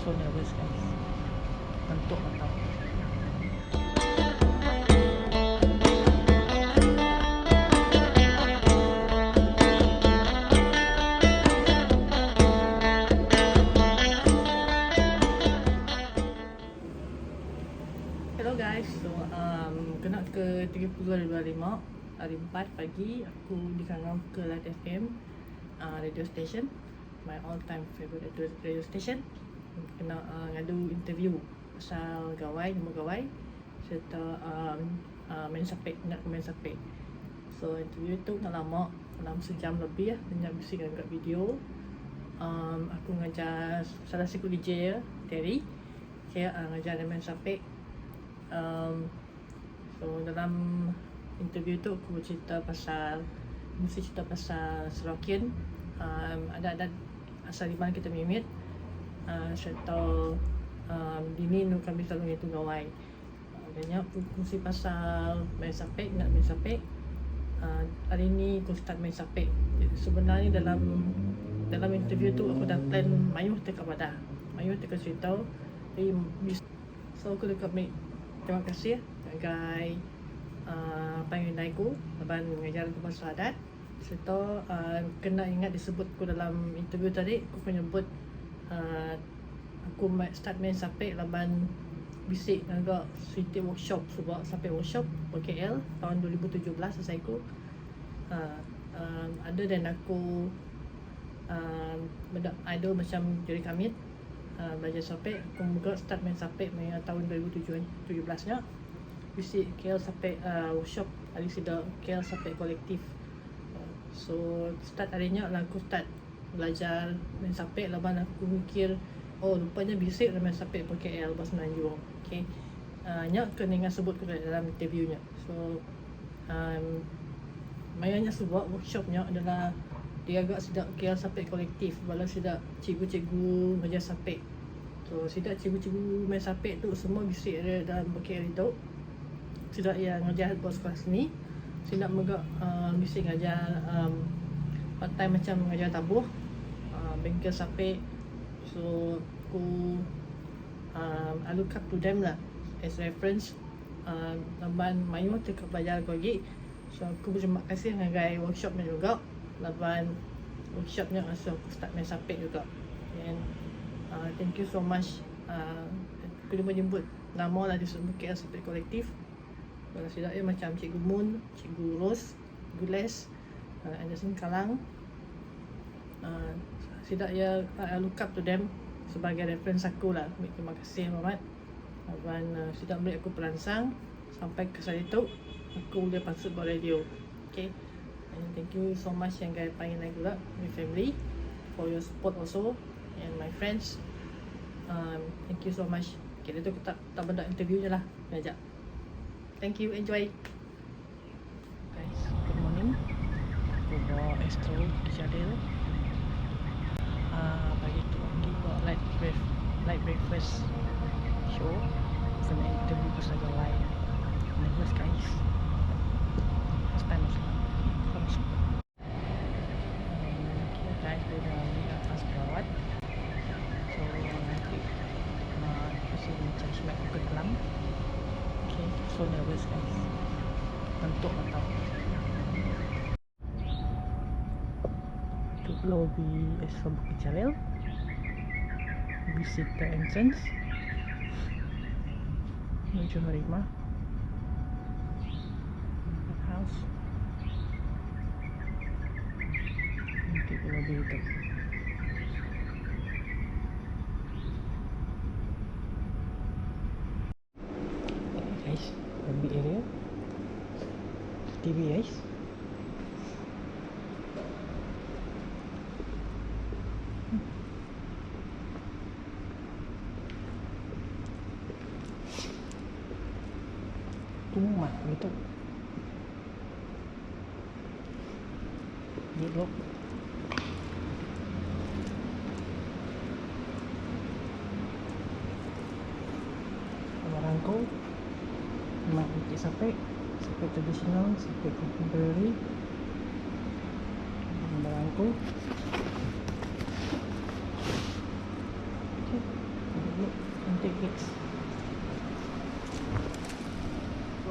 So nervous guys. Ngantuk tak tahu. Hello guys, so kena ke 30.25 hari 4 pagi aku dikangau ke LiteFM radio station, my all time favorite radio station. Kena ngadu interview pasal Gawai, nama Gawai serta main Sape, nak main Sape. So interview tu tak lama, dalam sejam lebih lah, banyak bising kat video. Aku ngajar salah satu DJ ya, Terry. Saya ngajar main Sape. So dalam interview tu aku cerita pasal Sarawakian, adat-adat asal di mana kita mimit, serta dini nu kami selalu itu Gawai. Banyak fungsi pasal main Sape, nak main Sape. Hari ni aku start main Sape. Sebenarnya dalam interview tu aku dah plan mayuh dekat pada mayuh dekat cerita. So aku dekat make terima kasih Gawai panggil aku lepas ngajar aku pasal adat. Serta kena ingat disebut aku dalam interview tadi, aku menyebut aku start main Sape laban bisik agak city workshop, sebab Sape workshop KL tahun 2017 selesai aku. Ada dan aku idol macam Jerry Kapit, belajar Sape. Aku juga start main Sape tahun 2017 nya. Bisik KL Sape workshop hari sida KL Sape kolektif. So start harinya lah aku start belajar main Sape. Lepas aku mikir, oh rupanya bisik main Sape per KL pas Menanjung. Okay, nya kena ingat sebut ke dalam interview nya. So mayanya sebab workshopnya adalah dia agak sidak KL Sape kolektif, walau sidak cikgu-cikgu mengajar Sape. So sidak cikgu-cikgu main Sape tu semua bisik ada dalam KL itu. Sidak yang ngajar bos kelas ni, sidak megak bisik ngajar part time macam ngajar tabuh, bengkel Sape. So aku I look up to them lah as reference. Laban mayuh dekat belajar aku lagi. So aku berterima kasih dengan guys workshopnya juga. Laban workshopnya so aku start main Sape juga. And thank you so much. Aku boleh menyebut nama lah disebut KL Sape kolektif. Kalau tidak ya macam Cikgu Moon, Cikgu Rose, Gules, Anderson Kalang. Tidak ya I look up to them sebagai reference aku lah. Terima kasih Muhammad. Dan tidak boleh aku perangsang sampai ke saat itu aku boleh pasut buat radio. Okay, and thank you so much yang guys panggil aku lah, my family, for your support also, and my friends. Thank you so much. Okay, itu kita tak benda interview je lah, ngajak. Thank you, enjoy guys. Good morning. Aku bawa Astro di Jalil. Pagi tu pergi buat light breakfast show. Kena interview pasal Gawai. Nervous guys. First time masuk. Okay guys, dia dah ambil atas perawat. So nanti kasi macam sweat ke dalam. Okay, so nervous guys. Ngantuk tak tahu. Lobby Astro Bukit Jalil, visitor entrance menuju Harimah house. Nanti ke lobby itu. Guys, lobby area TV guys. Umat gitu. Duduk. Barangku mak Bukit Sape tradisional, Sape contemporary. Barangku. Okay. Mix.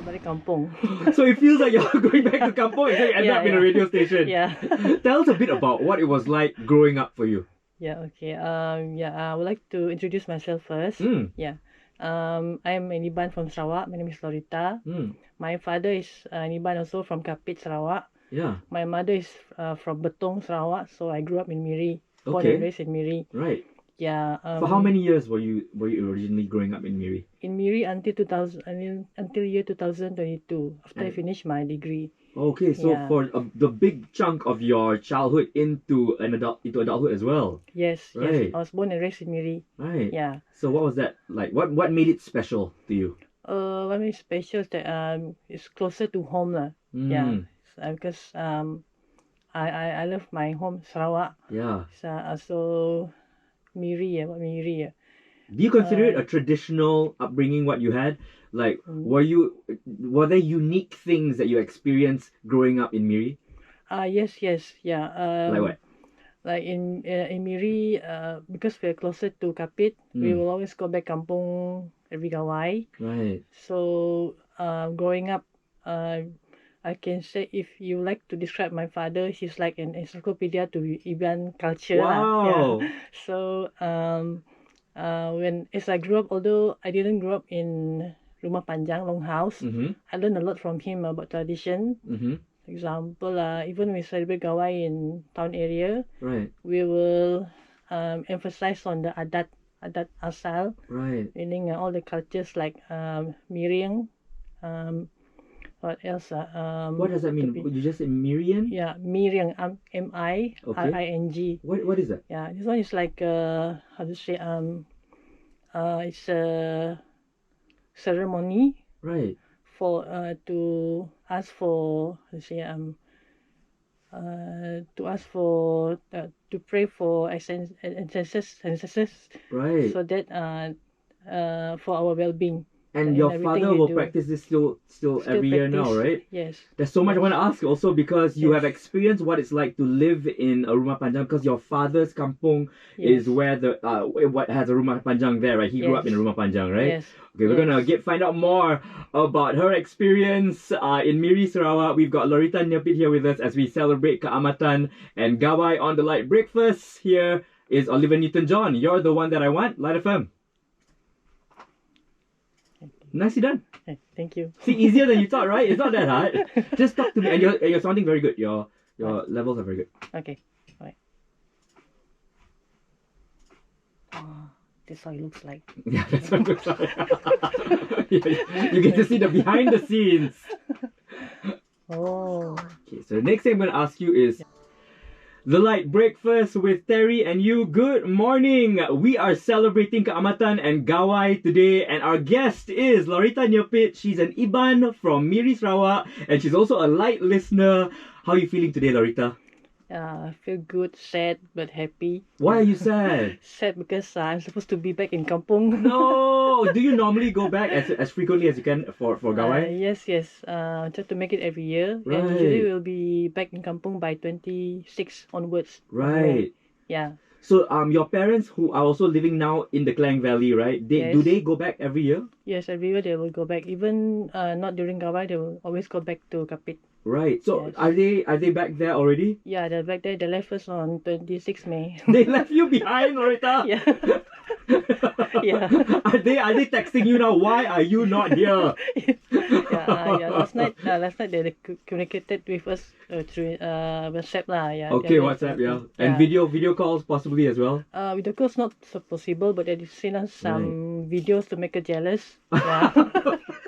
Balik kampung. So it feels like you're going back to kampung and then you end up in a radio station. Yeah. Tell us a bit about what it was like growing up for you. Yeah, okay. I would like to introduce myself first. Yeah. I'm an Iban from Sarawak. My name is Lorita. My father is an Iban also from Kapit, Sarawak. Yeah. My mother is from Betong, Sarawak. So I grew up in Miri. Born and raised in Miri. Right. Yeah. For how many years were you originally growing up in Miri? In Miri until until year 2022. After I finished my degree. Okay, so for the big chunk of your childhood into adulthood as well. Yes, right. Yes. I was born and raised in Miri. Right. Yeah. So what was that like? What made it special to you? What made it special is that it's closer to home lah. Yeah. Because I love my home Sarawak. Yeah. So Miri. Do you consider it a traditional upbringing? What you had, like, were there unique things that you experienced growing up in Miri? Yes, yeah. Like what? Like in Miri, because we're closer to Kapit, we will always go back kampung every Gawai. Right. So growing up, I can say if you like to describe my father, he's like an encyclopedia to Iban culture. Wow. Yeah. So as I grew up, although I didn't grow up in Rumah Panjang, long house, I learned a lot from him about tradition. For example, even we celebrate Gawai in town area, right, we will emphasize on the adat asal, right, meaning all the cultures like Miriam. What else? What does that mean? You just said Miriam? Yeah, Miriam. MIRING. What is that? Yeah, this one is like how to say it's a ceremony. Right. For to ask for to pray for ancestors. Right. So that for our well-being. And your father will practice this still every year now, right? Yes. There's so much I want to ask also because you have experienced what it's like to live in a Rumah Panjang because your father's kampung is where what has a Rumah Panjang there, right? He grew up in a Rumah Panjang, right? Yes. Okay, we're gonna find out more about her experience in Miri, Sarawak. We've got Lorita Nyambut here with us as we celebrate Kaamatan and Gawai on the Light Breakfast. Here is Oliver Newton-John. You're the one that I want. LiteFM. Nicely done. Thank you. See, easier than you thought, right? It's not that hard. Just talk to me, and you're sounding very good. Your levels are very good. Okay, right. This is how it looks like. Yeah, that's what it looks like. You get to see the behind the scenes. Oh. Okay, so the next thing I'm going to ask you is the Light Breakfast with Terry and you. Good morning. We are celebrating Kaamatan and Gawai today, and our guest is Lorita Nyambut. She's an Iban from Miri, Sarawak, and she's also a Light listener. How are you feeling today, Lorita? I feel good, sad, but happy. Why are you sad? Sad because I'm supposed to be back in kampung. No! Do you normally go back as frequently as you can for Gawai? Yes. Try to make it every year. Right. And usually we'll be back in kampung by 26 onwards. Right. Yeah. So your parents who are also living now in the Klang Valley, right? Do they go back every year? Yes, every year they will go back. Even not during Gawai, they will always go back to Kapit. Right. So are they back there already? Yeah, they're back there. They left us on 26 May. They left you behind, Lorita? Yeah. Yeah. Are they texting you now? Why are you not here? Yeah. Last night they communicated with us through WhatsApp lah. Yeah. Okay, WhatsApp, yeah. And video calls possibly as well. Video calls not so possible, but they sent us some videos to make us jealous. Yeah.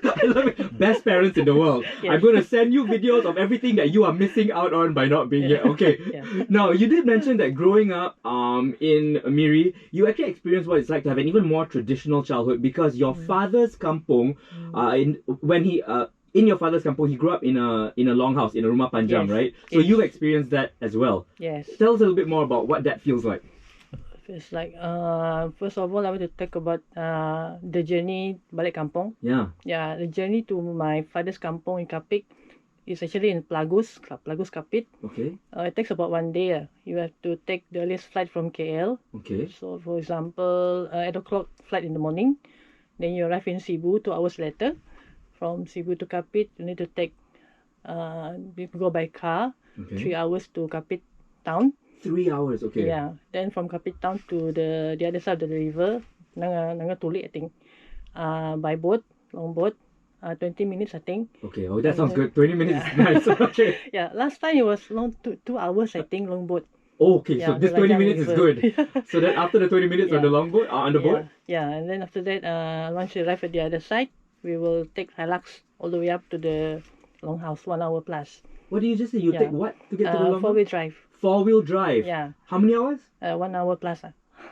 I love it. Best parents in the world. Yes. I'm going to send you videos of everything that you are missing out on by not being here. Okay. Now, you did mention that growing up in Miri, you actually experienced what it's like to have an even more traditional childhood because your father's kampung, in your father's kampung, he grew up in a longhouse, in a Rumah Panjang, right? So you experienced that as well. Yes. Tell us a little bit more about what that feels like. It's like first of all I want to talk about the journey balik kampung. Yeah. Yeah, the journey to my father's kampung in Kapit is actually in Plagus Kapit. Okay. It takes about 1 day. You have to take the earliest flight from KL. Okay. So for example, 8 o'clock flight in the morning. Then you arrive in Cebu 2 hours later. From Cebu to Kapit, you need to take you go by car, Okay. 3 hours to Kapit town. 3 hours, okay. Yeah. Then from Kapit town to the other side of the river, Nanga Tuli, I think. By boat, long boat. 20 minutes, I think. Okay, oh, that sounds good. 20 minutes is nice. Okay. Yeah, last time it was long 2 hours, I think, long boat. Okay, so Yeah, this the 20 Rajang minutes is River. good. So then after the 20 minutes on the long boat, on the boat? Yeah, and then after that, once we arrive at the other side, we will take Hilux all the way up to the longhouse, 1 hour plus. What did you just say? You Yeah. take what to get to the long boat? 4-wheel drive. 4-wheel drive? Yeah. How many hours? 1 hour plus.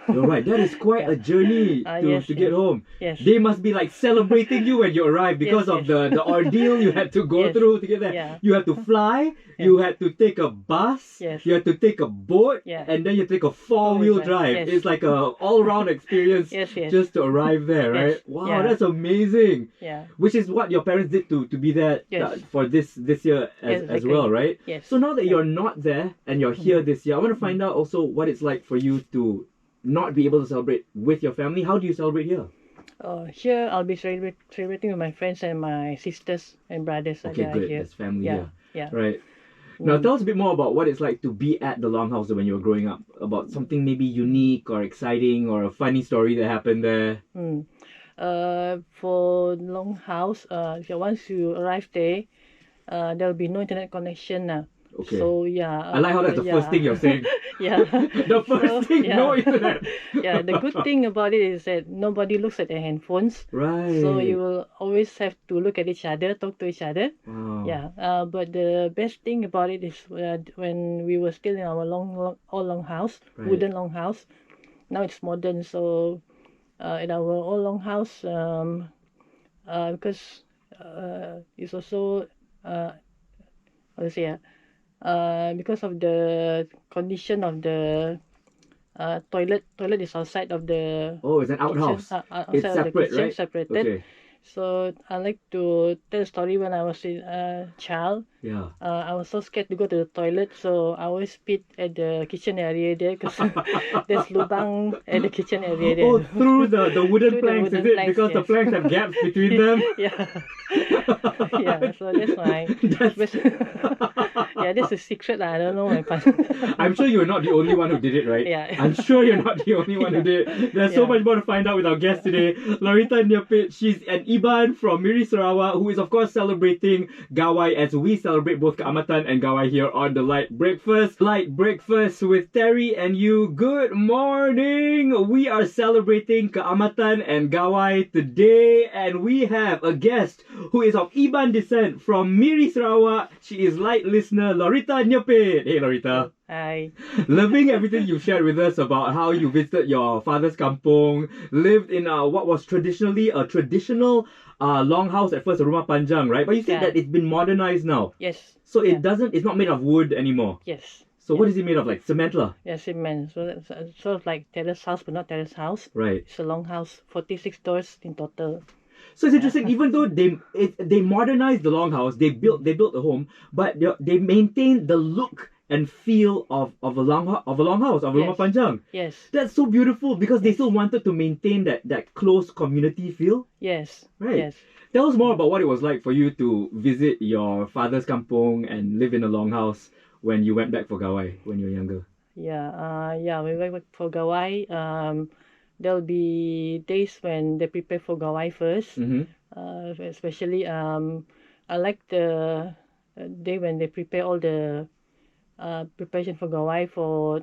You're right, that is quite a journey Yes, to get home. Yes. They must be like celebrating you when you arrive because Yes, of the ordeal you had to go Yes. through to get there. Yeah. You had to fly, you had to take a bus, Yes. you had to take a boat, Yeah. and then you take a 4-wheel drive. Yes. It's like a all-round experience Yes. just to arrive there, right? Yes. Wow, Yeah. that's amazing. Yeah. Which is what your parents did to be there Yes. for this year as Yes, exactly. well, right? Yes. So now that you're not there and you're here this year, I want to find out also what it's like for you to not be able to celebrate with your family. How do you celebrate here? Here, I'll be celebrating with my friends and my sisters and brothers. Okay, that are good. Here. There's family Yeah. here. Yeah. Right. Now tell us a bit more about what it's like to be at the Longhouse when you were growing up. About something maybe unique or exciting or a funny story that happened there. For longhouse, once you arrive there, there will be no internet connection. Okay. So yeah. I like how that's the first thing you're saying. Yeah. The first thing, no internet. Yeah, the good thing about it is that nobody looks at their handphones. Right. So you will always have to look at each other, talk to each other. Wow. Yeah. But the best thing about it is when we were still in our long house, Right. wooden long house. Now it's modern. So in our old long house, because it's also how to say because of the condition of the toilet is outside of the Oh, it's an outhouse. kitchen, outside It's of the separate, kitchen, right? separated. Okay. So I like to tell a story when I was a child. Yeah. I was so scared to go to the toilet, so I always spit at the kitchen area there because there's lubang at the kitchen area there. Oh, through the wooden Through the planks, wooden is it? planks, Because the yes. planks have gaps between them? Yeah. Yeah, so that's why. Yeah, this is secret. I don't know my partner. I'm sure you're not the only one who did it, right? Yeah. I'm sure you're not the only one who did it. There's so Yeah. much more to find out with our guest today. Larita Nyapit, she's an Iban from Miri Sarawak, who is of course celebrating Gawai as we celebrate both Kaamatan and Gawai here on the Light Breakfast. Light Breakfast with Terry and you. Good morning! We are celebrating Kaamatan and Gawai today, and we have a guest who is of Iban descent from Miri Sarawak. She is Light listener Larita Nyapit. Hey Larita. Hi. Loving everything you've shared with us about how you visited your father's kampung, lived in what was traditionally a traditional longhouse at first, a rumah panjang, right? But you said Yeah. that it's been modernized now. Yes. So Yeah. it's not made of wood anymore. Yes. So what is it made of? Like cement lah? Yes, cement. So that's sort of like terrace house, but not terrace house. Right. It's a long house, 46 doors in total. So it's interesting, even though they modernized the longhouse, they built the home, but they maintained the look and feel of a longhouse, of a rumah Yes. panjang. Yes. That's so beautiful because they still wanted to maintain that close community feel. Yes. Right. Yes. Tell us more about what it was like for you to visit your father's kampung and live in a longhouse when you went back for Gawai when you were younger. Yeah. We went back for Gawai. There'll be days when they prepare for Gawai first. Especially I like the day when they prepare all the preparation for Gawai for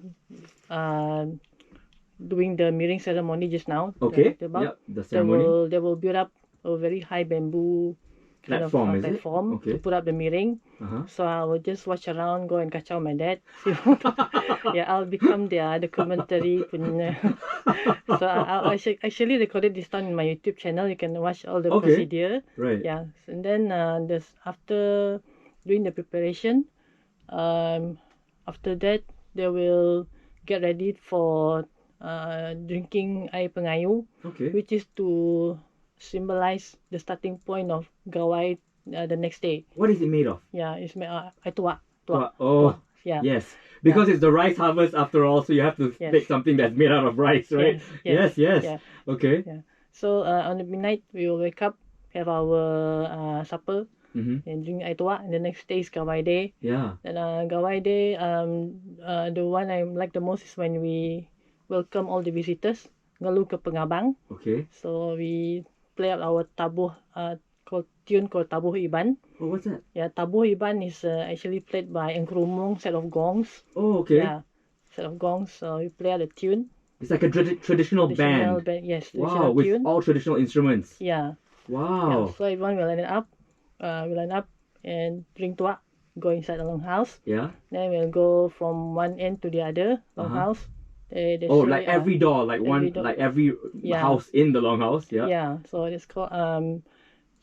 doing the miring ceremony just now. Okay. About. Yep, the ceremony. They will build up a very high bamboo Platform, is it? platform Okay. to put up the miring. Uh-huh. So I will just watch around, go and kacau my dad. Yeah, I'll become their documentary punya. So I actually recorded this down in my YouTube channel. You can watch all the Okay. procedure. Right. Yeah, and then after doing the preparation, after that they will get ready for drinking air pengayuh, Okay. which is to symbolize the starting point of Gawai the next day. What is it made of? Yeah, it's made tua. Oh, Yeah. yes. Because it's the rice harvest after all, so you have to Yes. take something that's made out of rice, right? Yes. Yes. Yeah. Okay. Yeah. So on the midnight, we will wake up, have our supper, Mm-hmm. and drink air tua. And the next day is Gawai Day. Yeah. And Gawai Day, the one I like the most is when we welcome all the visitors, ngalu ke pengabang. Okay. So we play out our tabuh, tune called tabuh iban. Oh, what's that? Yeah, tabuh iban is actually played by engkrumung, set of gongs. Oh, okay. Yeah, set of gongs. So we play out the tune. It's like a traditional band. Yes, Wow, traditional with tune. all traditional instruments. Yeah. Wow. Yeah, so everyone will line up. We line up and drink tua, go inside the long house. Yeah. Then we'll go from one end to the other long house. They Oh, say, like every door, like every one, door. like every Yeah. house in the longhouse. Yeah. Yeah, so it's called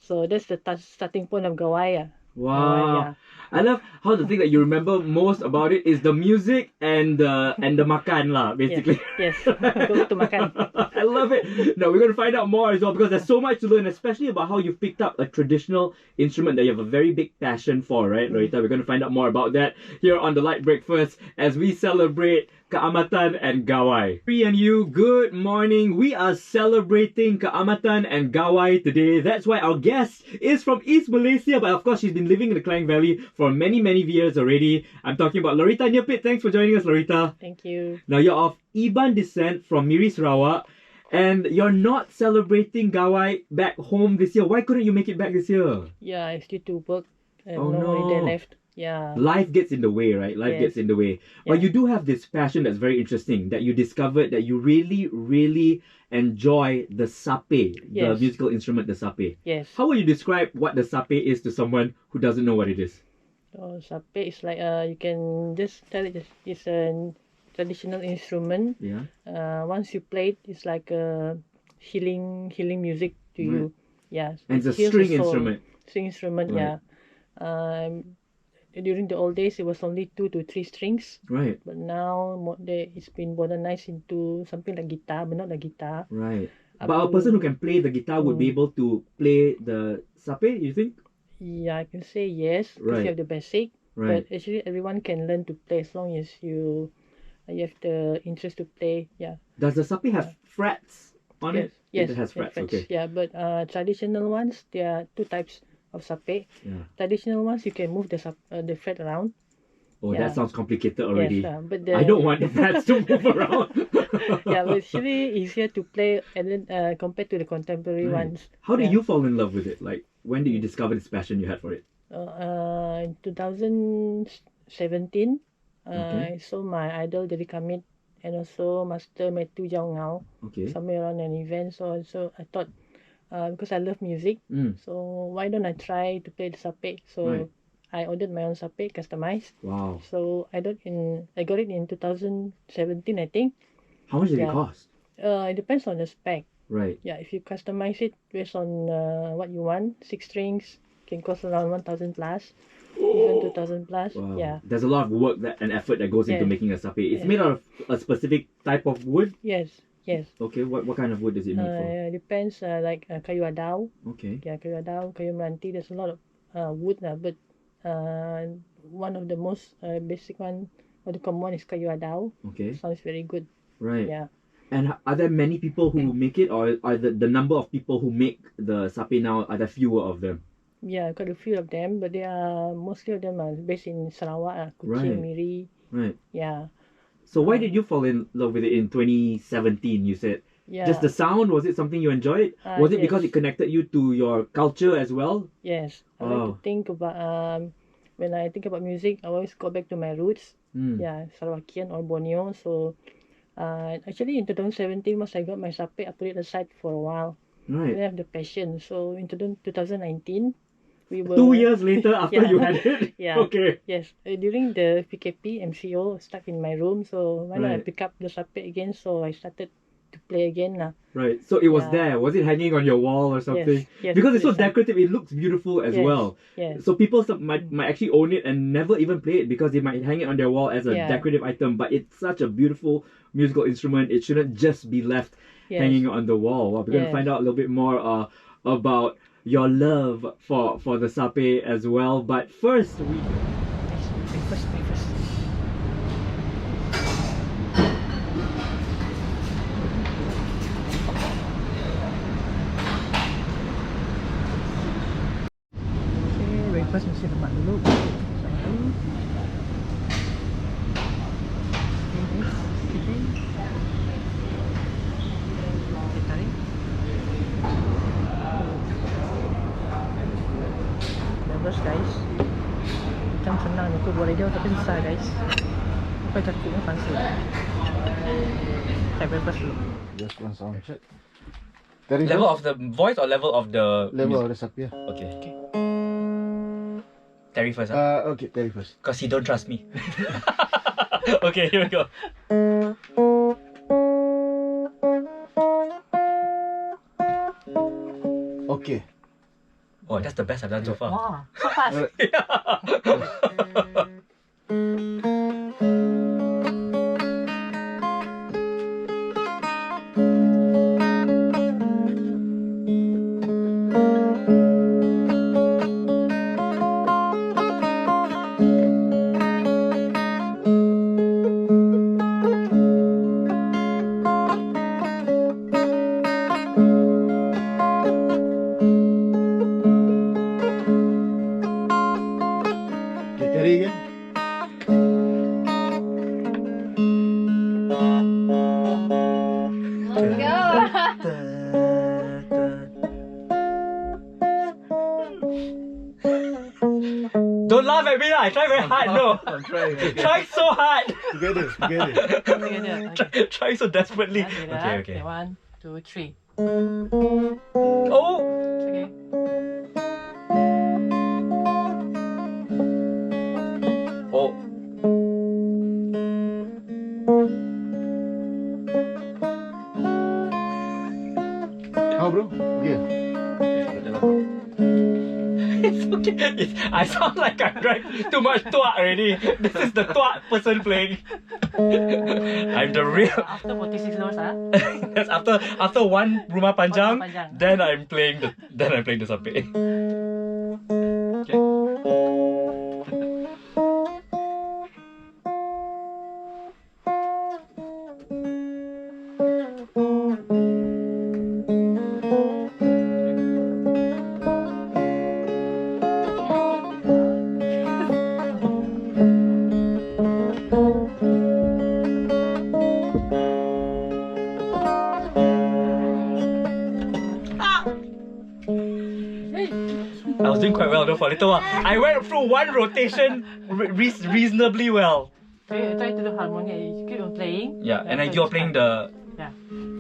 so that's the starting point of Gawai. Wow. Gawai, yeah. I love how the thing that you remember most about it is the music and the makan lah, basically. Yes. Go to makan. I love it. Now we're going to find out more as well because there's so much to learn, especially about how you've picked up a traditional instrument that you have a very big passion for, right, Lorita? We're going to find out more about that here on the Light Breakfast as we celebrate Kaamatan and Gawai. Free and you, good morning. We are celebrating Kaamatan and Gawai today. That's why our guest is from East Malaysia, but of course she's been living in the Klang Valley for many, many years already. I'm talking about Lorita Nyambut. Thanks for joining us, Lorita. Thank you. Now you're of Iban descent from Miri, Sarawak, and you're not celebrating Gawai back home this year. Why couldn't you make it back this year? Yeah, I still to work. Oh, no no. holiday left. Yeah. Life gets in the way, right? Life Yes. gets in the way. But Yeah. you do have this passion that's very interesting, that you discovered that you really, really enjoy the sape, the Yes. musical instrument, the sape. Yes. How would you describe what the sape is to someone who doesn't know what it is? So Sape is like you can just tell it's a traditional instrument. Yeah. Once you play it, it's like a healing music to you. Yeah. And it's a heals the string soul. instrument. String instrument, Right. yeah. During the old days, it was only 2 to 3 strings, Right. but now it's been modernized into something like guitar, but not like guitar. Right. Up But a to- person who can play the guitar would be Mm. able to play the sape, you think? Yeah, I can say yes because Right. you have the basic. Right. But actually, everyone can learn to play as long as you have the interest to play. Yeah. Does the sape have frets on it? Yes. It has frets, okay. Yeah, but traditional ones, there are 2 types of sape. Yeah. Traditional ones, you can move the fret around. Oh, Yeah. that sounds complicated already. Yes, but I don't want the frets to move around. Yeah, but it's really easier to play and then compared to the contemporary Right. ones. How did Yeah. you fall in love with it? Like, when did you discover this passion you had for it? In 2017, Okay. I saw my idol Jadi Kapit and also Master Metu Jalil Okay. somewhere around an event. So I thought, because I love music, Mm. so why don't I try to play the sape? So Right. I ordered my own sape, customized. Wow. So I got it in 2017, I think. How much did it Yeah. cost? It depends on the spec. Right. Yeah, if you customize it based on what you want, 6 strings can cost around 1,000 plus, even 2,000 plus. Wow. Yeah. There's a lot of work and effort that goes into Yes. making a sape. It's Yes. made out of a specific type of wood. Yes. Okay. What kind of wood is it made for? Depends. Like kayu adau. Okay. Yeah, kayu adau, kayu meranti. There's a lot of wood but one of the most basic one or the common one is kayu adau. Okay. Sounds very good. Right. Yeah. And are there many people who make it, or are the number of people who make the sape now, are there fewer of them? Yeah, got a few of them, but they are mostly of them are based in Sarawak, Kuching, Right. Miri. Right. Yeah. So why did you fall in love with it in 2017? You said Yeah. just the sound. Was it something you enjoyed? Was it because yes. it connected you to your culture as well? Yes, I Wow. like to think about when I think about music, I always go back to my roots. Mm. Yeah, Sarawakian or Borneo. So actually in 2017, once I got my sape, I put it aside for a while. I Right. didn't have the passion. So in 2019, we were 2 years later after Yeah. you had it. Yeah. Okay. Yes, during the PKP MCO, stuck in my room. So why not I Right. pick up the sape again? So I started to play again now. Right. So it was Yeah. there. Was it hanging on your wall or something? Yes, Because it's so yes, I- decorative, it looks beautiful as Yes. well. Yes. So people might actually own it and never even play it because they might hang it on their wall as a Yeah. decorative item. But it's such a beautiful musical instrument. It shouldn't just be left Yes. hanging on the wall. Well, we're going to Yes. find out a little bit more about your love for the sape as well. But first, Breakfast. First mesti lemak dulu. Lemak dulu. Okay, tarik. Bagus guys. Macam senang ni tu buat radio tapi susah guys. Apa cakupnya fancy. Saya bebas dulu. Just one sound check. Terry Level first? of the voice or level of the Level of music? the sape, yeah. Okay. Okay. Terry first. Okay, Terry first. Because he don't trust me. Okay, here we go. Okay. Oh, that's the best I've done so far. Wah, so fast. Okay, Terry again. Don't laugh at me lah. I try very hard. No. I'm trying. Try so hard. Together. Together. Okay. Try so desperately. Okay, Okay. 1, 2, 3. Oh. Okay. Oh. How, bro? Okay. It's okay. I sound like I drank too much tuak already. This is the tuak person playing. I'm the real. After 46 hours, That's after one rumah panjang. Rumah panjang. Then I'm playing the sape. Okay. I was doing quite well though for a little while. I went through one rotation reasonably well. Try to do harmony. You keep on playing. Yeah, and then you're playing the. Yeah.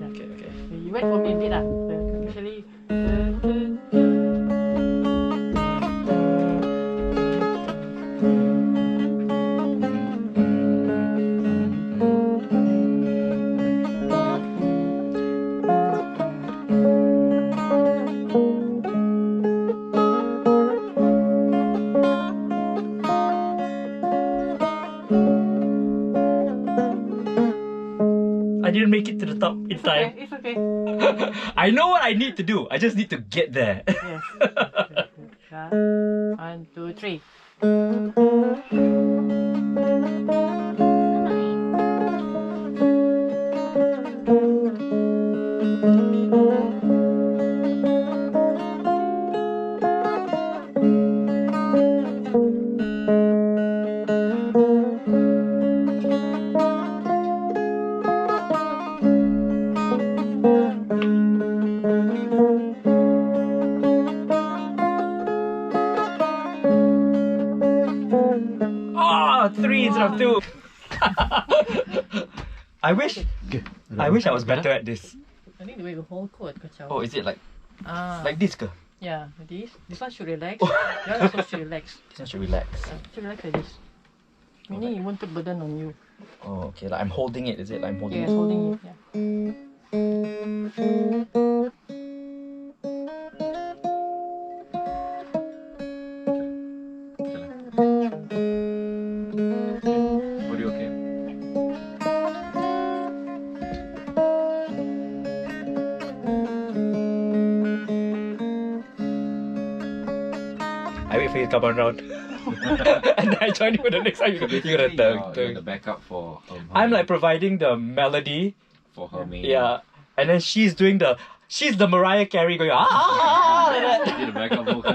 Okay, okay. You wait for me a bit lah. Actually. I didn't make it to the top in time. It's okay. I know what I need to do. I just need to get there. Yes. 1, 2, 3. Oh, 3 instead of 2. I wish I was better at this. I think the way the whole chord kacau. Oh, is it like this? Ke? Yeah, this one should relax. The other also should relax. This one should relax. Should relax like this. Meaning you won't put burden on you. Oh, okay. Like I'm holding it. Is it? Like I'm holding Yes, it. holding it. Yeah. Audio okay. I wait for you to come around. And then I join you for the next time. You're gonna You're the backup for her. I'm like providing the melody. for her main. Yeah. And then she's the Mariah Carey going like that. You're the backup vocal.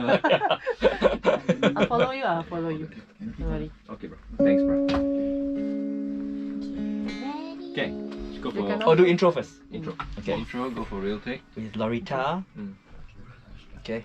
I'll follow you. I'll follow you. Don't worry. Okay, bro. Thanks, bro. Okay. Let's go You for can Oh, do intro first. intro. Okay. Intro, go for real take. With Lorita. Mm. Okay.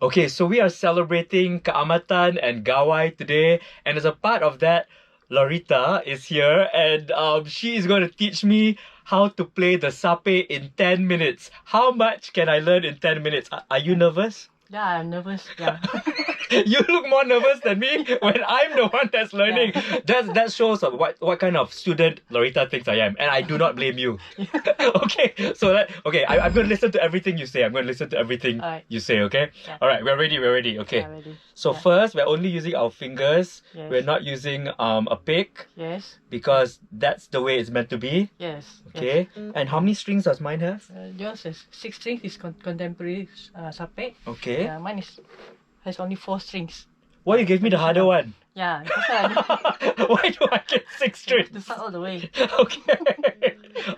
Okay, so we are celebrating Kaamatan and Gawai today, and as a part of that, Lorita is here, and she is going to teach me how to play the Sape in 10 minutes. How much can I learn in 10 minutes? Are you nervous? Yeah, I'm nervous. Yeah. You look more nervous than me when I'm the one that's learning. That shows what kind of student Lorita thinks I am, and I do not blame you. Okay, so I'm going to listen to everything you say. I'm going to listen to everything Alright. you say. Okay. Yeah. All right, we're ready. Okay. Yeah, ready. So Yeah. first, we're only using our fingers. Yes. We're not using a pick Yes. because that's the way it's meant to be. Yes. Okay. And how many strings does mine have? Yours is 6 strings. Is contemporary sape. Okay. Yeah, mine has only 4 strings. Why you gave me the harder one? Yeah, that's why Why do I get 6 I have strings? to start all the way. Okay.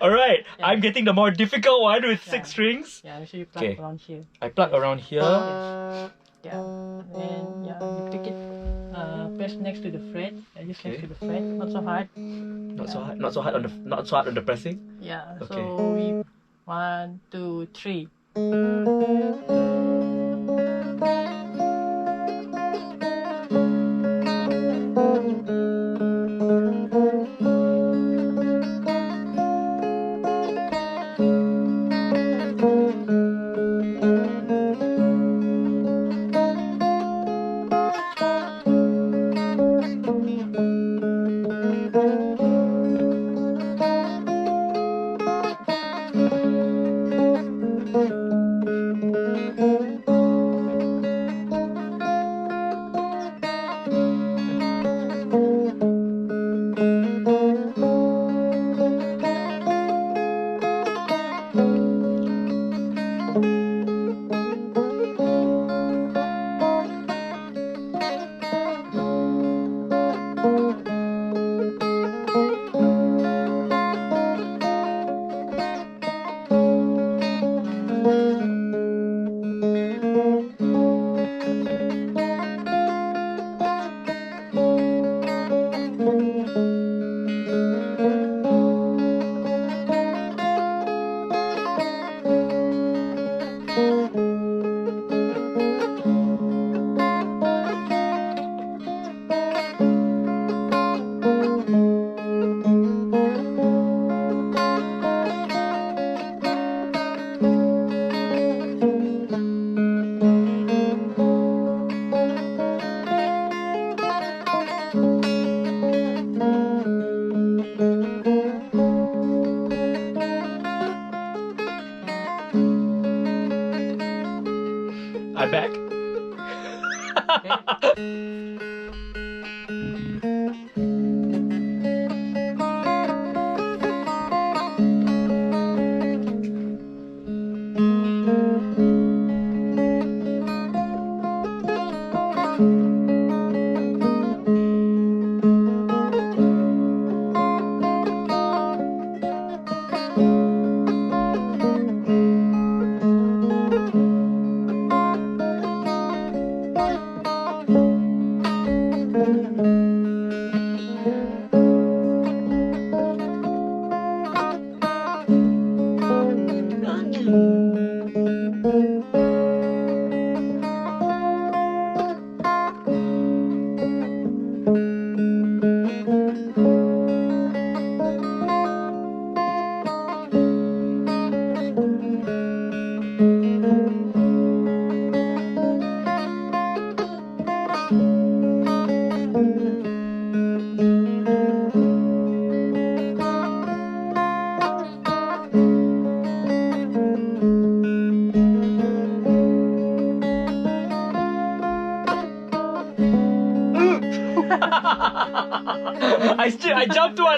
All right. Yeah. I'm getting the more difficult one with 6 Yeah. strings. Yeah, make sure you plug Okay. around here. I plug around here. Yes. Yeah. And yeah, you pick it. Press next to the fret. Yeah, just Okay. next to the fret. Not so hard. Not so hard. Not so hard on the pressing. Yeah. Okay. So we 1, 2, 3. I'm back.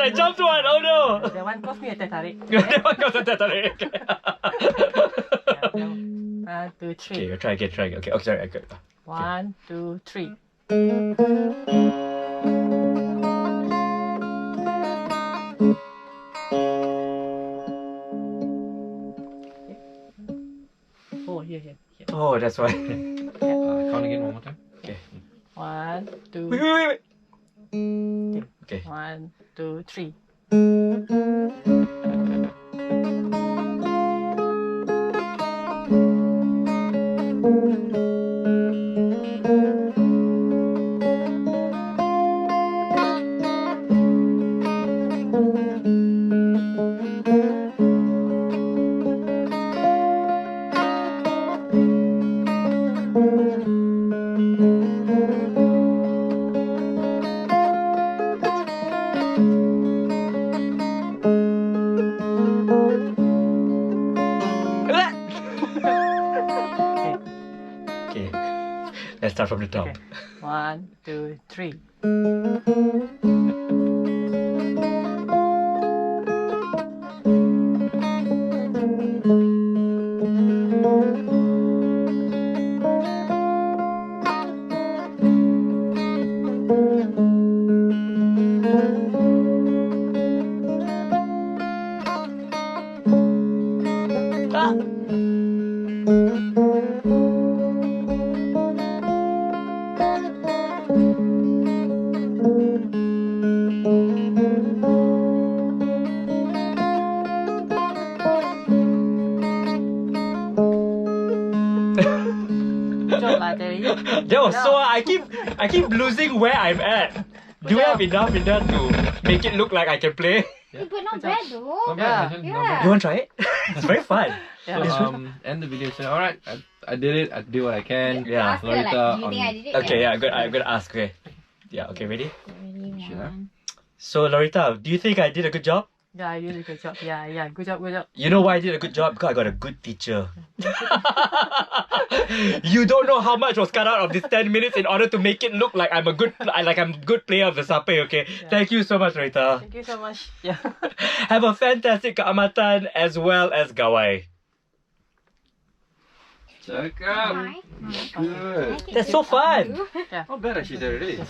I jumped one. Oh no. That one cost me a teh tarik. That one got the tarik. Yeah, 1, 2, 3. Okay, try again. Okay, sorry, I got. 1, 2, 3. Oh, here. Oh, that's why. Count again one more time. 1, 2, Wait. Okay. 1, 2, 3. Okay. Let's start from the top. Okay. 1, 2, 3. Good job lah, Terry. That was so I keep losing where I'm at. Do we have enough in there to make it look like I can play? But not bad though. Not bad, man, not bad. You want to try it? It's very fun. Yeah. So, end the video. So, alright, I did it. I did what I can. Yeah. Ask her, like, Lorita, do you think I did it? Okay, yeah, I'm gonna ask. Okay. Yeah, okay, ready? Really, Sure. man. So Lorita, do you think I did a good job? Yeah, you did a good job. Yeah, good job. You know why I did a good job? Because I got a good teacher. You don't know how much was cut out of this 10 minutes in order to make it look like I'm a good player of the Sape, okay? Yeah. Thank you so much, Lorita. Thank you so much. Yeah. Have a fantastic Kaamatan as well as Gawai. Check out. Nice. Good. I think That's so it's up to fun. you. Not bad actually, there it is.